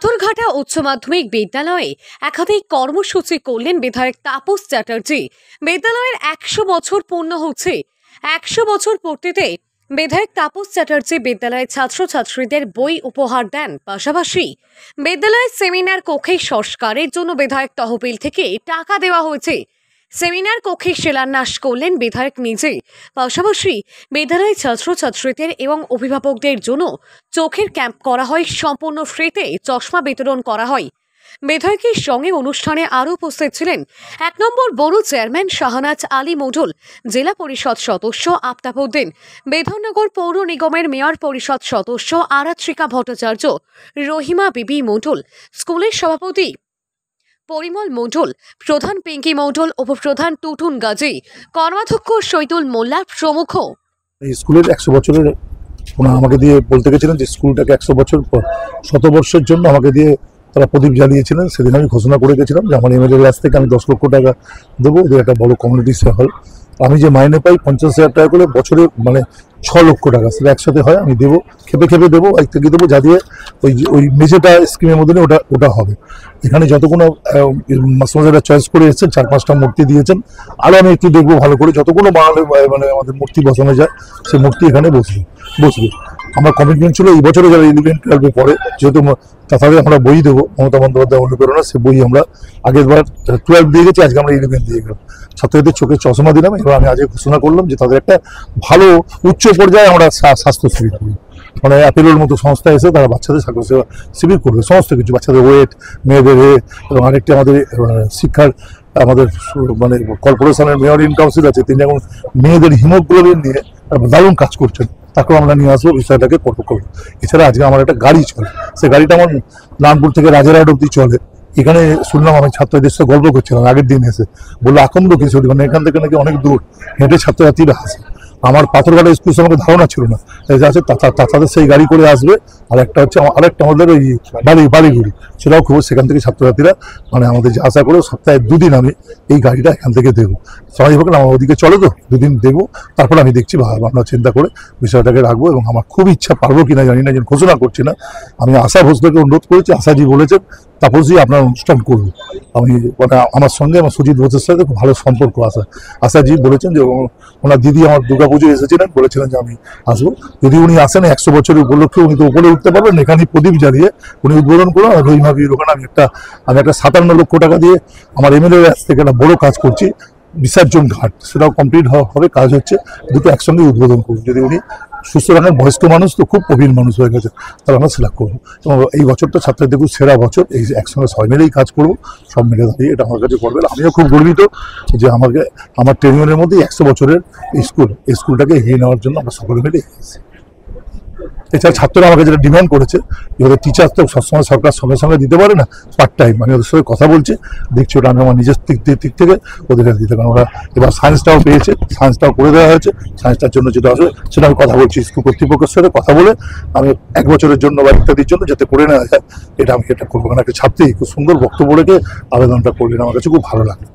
পাথরঘাটা উচ্চ মাধ্যমিক বিদ্যালয়ে একাধিক কর্মসূচি করলেন বিধায়ক তাপস চ্যাটার্জি। বিদ্যালয়ের 100 বছর পূর্ণ হচ্ছে। 100 বছর পূর্তিতে বিধায়ক তাপস চ্যাটার্জি বিদ্যালয়ের ছাত্রছাত্রীদের বই উপহার দেন। পাশাপাশি বিদ্যালয়ের সেমিনার কক্ষে সংস্কারের জন্য বিধায়ক তহবিল থেকে টাকা দেওয়া হয়েছে। সেমিনার কক্ষে শিলান্যাস করলেন বিধায়ক নিজে। পাশাপাশি বিদ্যালয়ের ছাত্রছাত্রীদের এবং অভিভাবকদের জন্য চোখের ক্যাম্প করা হয়, সম্পূর্ণ ফ্রিতে চশমা বিতরণ করা হয়। বিধায়কের সঙ্গে অনুষ্ঠানে আরও উপস্থিত ছিলেন 1 নম্বর বড় চেয়ারম্যান শাহনাজ আলী মণ্ডল, জেলা পরিষদ সদস্য আফতাবউদ্দিন, বিধাননগর পৌর নিগমের মেয়র পরিষদ সদস্য আরাত্রিকা ভট্টাচার্য, রহিমা বিবি মণ্ডল, স্কুলের সভাপতি পরিমল মণ্ডল, প্রধান পিঙ্কি মণ্ডল, উপপ্রধান টুটুন গাজী, কর্মাধ্যক্ষ শৈতুল মোল্লা প্রমুখ। এই স্কুলের 100 বছরের ওনারা আমাকে দিয়ে বলতে গেছিলেন যে স্কুলটাকে 100 বছর পর শতবর্ষের জন্য আমাকে দিয়ে তারা প্রদীপ জ্বালিয়েছিলেন। সেদিন আমি ঘোষণা করে গেছিলাম যে আমার এমএলএর কাছ থেকে আমি 10 লক্ষ টাকা দেবো, ওদের একটা বড় কমিউনিটি হল। আমি যে মাইনে পাই 50,000 টাকা করে বছরে, মানে 6 লক্ষ টাকা, সেটা একসাথে হয়। আমি দেবো, খেপে খেপে দেবো, এক থেকে দেবো, যা দিয়ে ওই মেঝেটা স্কিমের মধ্যে ওটা হবে। এখানে যতগুলো মাস্টারমশাইরা চয়েস করে এসেছেন, 4-5টা মূর্তি দিয়েছেন। আরও আমি একটু দেখবো ভালো করে, যতগুলো বানালে মানে আমাদের মূর্তি বসানো যায় সেই মূর্তি এখানে বসবে। আমার কমিটমেন্ট ছিল এই বছরে যারা 11-12 পরে, যেহেতু তাদের আমরা বই দেবো, মমতা বন্দ্যোপাধ্যায় অনুপ্রেরণা, সে বই আমরা আগের বার 12 দিয়ে গেছি, আজকে আমরা 11 দিয়ে গেলাম। ছাত্রদের চোখে চশমা দিলাম। এবার আমি আজকে ঘোষণা করলাম যে তাদের একটা ভালো উচ্চ পর্যায়ে আমরা স্বাস্থ্য শিবির করি, মানে অ্যাপেলোর মতো সংস্থা এসে তারা বাচ্চাদের স্বাস্থ্য সেবা শিবির করবে, সমস্ত কিছু, বাচ্চাদের ওয়েট, মেয়েদের এবং আরেকটি আমাদের শিক্ষার আমাদের মানে কর্পোরেশনের মেয়র ইন কাউন্সিল আছে, তিনি এখন মেয়েদের হিমোগ্লোবিন নিয়ে দারুণ কাজ করছেন। তাকেও আমরা নিয়ে আসবো, বিষয়টাকে পটক করবো। এছাড়া আজকে আমার একটা গাড়ি চলে, সে গাড়িটা আমার নানপুর থেকে রাজারহাট অব্দি চলে। এখানে শুনলাম, আমি ছাত্রদের সাথে গল্প করছিলাম আগের দিন এসে, বললো আকন্দ কিশোরী, মানে এখান থেকে নাকি অনেক দূর হেঁটে ছাত্রছাত্রীরা আসে। আমার পাথরঘাটা স্কুল আমাকে ধারণা ছিল না, আছে তাদের সেই গাড়ি করে আসবে। আর একটা হচ্ছে আরেকটা আমাদের ওই বাড়িগুড়ি, সেটাও খুব, সেখান থেকে ছাত্রছাত্রীরা মানে আমাদের যে আশা করে সপ্তাহে 2 দিন আমি এই গাড়িটা এখান থেকে দেবো। সবাই ভাবলেন আমার ওদিকে চলে, তো 2 দিন দেখবো, তারপর আমি দেখছি আমরা চিন্তা করে বিষয়টাকে রাখবো। এবং আমার খুব ইচ্ছা, পারবো কিনা জানি না, ঘোষণা করছি না। আমি আশা ভোসলেকে অনুরোধ করেছি, আশাজি বলেছেন তাপসজি আপনার অনুষ্ঠান করবো। আমি মানে আমার সঙ্গে আমার সুজিত ঘোষের সাথে খুব ভালো সম্পর্ক। আশাজি বলেছেন যে ওনার দিদি আমার দুর্গাপুজো এসেছিলেন, বলেছিলেন যে আমি আসবো। যদি উনি আসেন 100 বছরের উপলক্ষে, উনি তো উপরে উঠতে পারবেন, এখানে প্রদীপ জ্বালিয়ে উনি উদ্বোধন করুন। আর রহিমা বিবির ওখানে আমি একটা 57 লক্ষ টাকা দিয়ে আমার এমএলএর কাছ থেকে একটা বড় কাজ করছি, বিসর্জন ঘাট, সেটাও কমপ্লিট হবে, কাজ হচ্ছে। দুটো একসঙ্গে উদ্বোধন করুন। যদি উনি সুস্থ রাখেন, বয়স্ক মানুষ তো, খুব প্রবীণ মানুষ হয়ে গেছে, তাহলে আমরা সিলেক্ট করবো। এবং এই বছরটা ছাত্রদের খুব সেরা বছর, এই একসঙ্গে সবাই মিলেই কাজ করবো, সব মিলে দাঁড়িয়ে এটা আমার কাছে করবে। আমিও খুব গর্বিত যে আমার টেনিয়রের মধ্যে 100 বছরের এই স্কুলটাকে এগিয়ে নেওয়ার জন্য আমরা সকলে মিলে এগিয়েছি। এছাড়া ছাত্ররা আমাকে যেটা ডিমান্ড করেছে, এবার টিচার তো সবসময় সরকার সঙ্গে সঙ্গে দিতে পারে না, পার্ট টাইম। আমি ওদের সঙ্গে কথা বলছি, দেখছি ওটা আমি আমার নিজের দিক থেকে ওদের কাছে দিতে পারি। ওরা এবার সায়েন্সটাও পেয়েছে, সায়েন্সটাও করে দেওয়া হয়েছে। সায়েন্সটার জন্য যেটা আসবে সেটা আমি কথা বলছি স্কুল কর্তৃপক্ষের সাথে কথা বলে, আমি 1 বছরের জন্য বা ইত্যাদির জন্য যাতে করে নেওয়া যায়, এটা আমি করবো। কারণ একটা ছাত্রী খুব সুন্দর বক্তব্য রেখে আবেদনটা করলেন, আমার কাছে খুব ভালো লাগে।